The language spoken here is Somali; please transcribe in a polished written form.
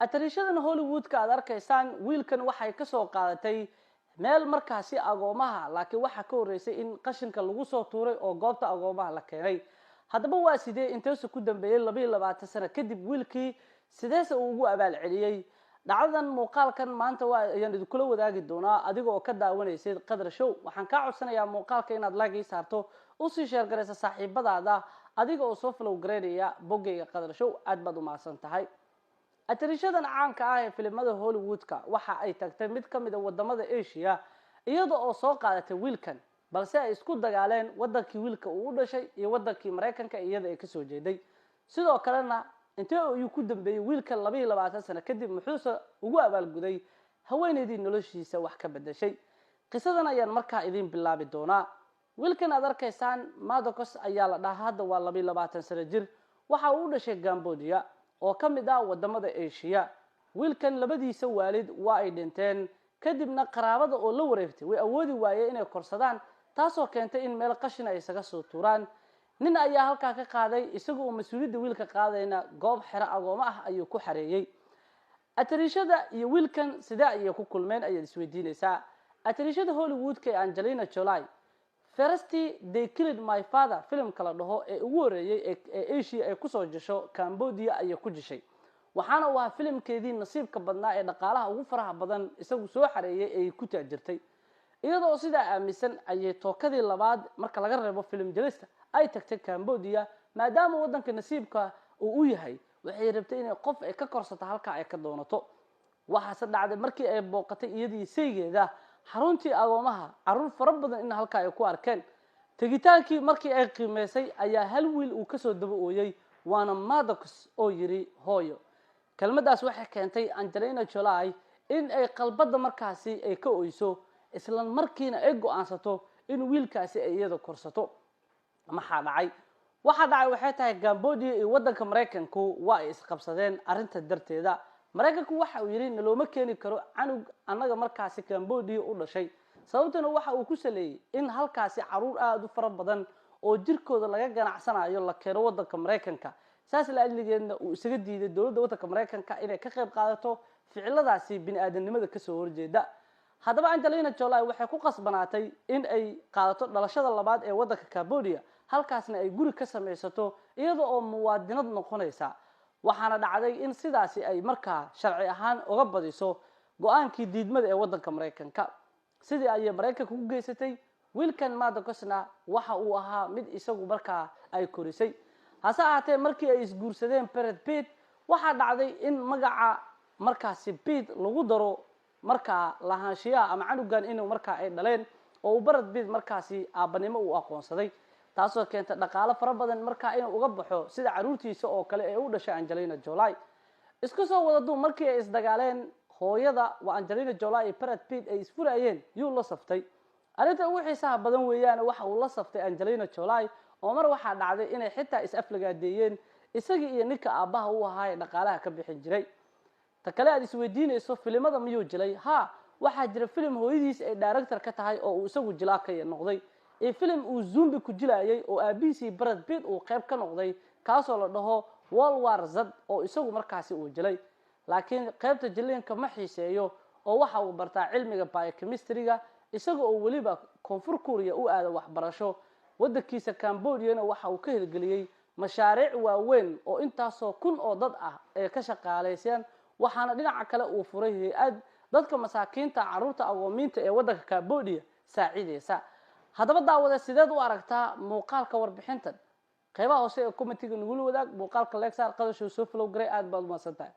atariishadan Hollywood-ka aad arkaysaan wiilkan waxay ka soo qaadatay meel markaasi agoomaha laakiin waxa ka horeysay in qashinka lagu soo tuuray oo goobta agoomaha la keenay haddaba waa sidee intaas ku dambeeyay 22 sano kadib wiilkii sideese uu ugu abaal celiyay dhacdadan muuqaalkan maanta waa ayaan idin kula wadaagi doonaa adigoo ka daawanaysid qadar show waxaan ka codsanayaa muuqaalka inaad like saarto u sii share gareysa saaxiibadaada adiga oo soo follow gareynaya boggeyga qadar show aad baad u mahadsan tahay atariishadan caanka ah ee filimada Hollywood-ka waxa ay tagtay mid ka mid ah wadamada Asia iyada oo soo qaadatay wiilkan balse ay isku dagaaleen wadankii wiilka uu u dhashay iyo wadankii Mareykanka iyada ay ka soo jeeday sidoo kalena intii uu ku dambeeyay wiilka 22 sano kadib muxuu ugu abaalguday haweeneydii noloshiisa wax ka bedeshay qisadan ayaan markaa idin bilaabi doonaa wiilkan aad arkaysaan Madokos ayaa la dhahaa hadda waa 22 sano jir waxa uu u dhashay Cambodia oo ka mid ah wadamada Asia wiilkan labadiisa waalid waa ay dhinteen kadibna qaraabada oo la wareegtay way awoodi waayeen inay korsadaan taasoo keentay in meel qashin ay isaga soo tuuraan nin ayaa halka ka qaaday isagoo mas'uuliyadda wiilka qaadayna goob xira agooma ah ayuu ku xareeyay atariishada iyo wiilkan sida ay ku kulmeen ayaad isweydiinaysaa atariishada Hollywood-ka ee Angelina Jolie First They Killed My Father film kala dhaho ee ugu horeeyay ee Asia ay ku soo jasho Cambodia ay ku jishay waxaana waa filimkeedii nasiibka badnaa ee dhaqaalaha ugu faraha badan isagu soo xareeyay ay ku taajirtay iyadoo sida aaminsan ay tookadii labaad marka laga reebo film jelista ay tagtay Cambodia maadaama wadanka nasiibka uu u yahay waxay rabtay inay qof ay ka korsato halka ay ka doonato waxa dhacday markii ay booqatay iyadii saygeeda xaruntii agoomaha caruur fara badan in halka ay ku arkeen tagitaankii markii ay qiimeysay ayaa hal wiil uu ka soo daba ooyay waana Madokos oo yiri hooyo kelmadaas waxay keentay Angelina Jolie in ay qalbada markaasi ay ka ooyso isla markiina ay go'aansato in wiilkaasi ay iyada korsato maxaa dhacay waxay tahay Cambodia iyo wadanka Mareykanku waa ay isqabsadeen arinta darteeda Mareykanku waxa uu yiri nalooma keeni karo canug anaga markaasi Cambodia u dhashay sababtuna waxa uu ku saleeyay in halkaasi caruur aad u fara badan oo jirkooda laga ganacsanayo la keeno wadanka Mareykanka saas la ajligeedna uu isaga diiday dawladda wadanka Mareykanka inay ka qayb qaadato ficiladaasi bini'aadanimada ka soo horjeeda haddaba Angelina Jolie waxay ku qasbanaatay in ay qaadato dhalashada labaad ee wadanka Cambodia halkaasna ay guri ka samaysato iyada oo muwaadinad noqonaysa waxaana dhacday in sidaasi ay markaa sharci ahaan uga badiso go'aankii diidmada ee wadanka Mareykanka sidii ay Mareykanka ku geysatay wiilkan Madokosna waxa uu ahaa mid isagu markaa ay korisay hase ahaatee markii ay isguursadeen Brad Pitt waxa dhacday in magaca markaasi Pitt lagu daro markaa lahaanshiyaha ama canugan inuu markaa ay dhaleen oo Brad Pitt markaasi aabanimo uu aqoonsaday taasoo keentay dhaqaale fara badan markaa inuu uga baxo sida caruurtiisa oo kale ee u dhashay Angelina Jolie isku soo wada markii ay isdagaaleen hooyada waa Angelina Jolie iyo Brad Pitt ay isfurayeen yuu la saftay arinta ugu xiisaha badan weeyaan waxa uu la saftay Angelina Jolie oo mar waxa dhacday inay xitaa is-aflagaadeeyeen isagii iyo ninka aabaha uu ahaa dhaqaalaha ka bixin jiray ta kale aad isweydiinayso filimada miyuu jilay waxa jira film hooyadiis ay director ka tahay oo uu isagu jilaa ka noqday ee film uu Zumbi ku jilayay oo ABC Brad Pitt uu qayb ka noqday kaasoo la dhaho World War Z oo isagu markaasi uu jilay laakiin qaybta jileenka ma xiiseeyo oo waxa uu bartaa cilmiga biochemistry-ga isagoo oo waliba Koonfur Korea u aado waxbarasho wadankiisa Cambodia waxa uu ka hirgeliyay mashaariic waaweyn oo intaasoo kun oo dad ah ee ka shaqaaleeyeen waxaana dhinaca kale uu furay hay'ad dadka masaakiinta caruurta agoominta ee wadanka Cambodia saacideysa haddaba daawada sideed u aragtaa muuqaalka warbixintan qaybaha hoose ee commentiga nagu wadaag muuqaalka like saar qadasho soo follow garay aad baad u mahadsantahay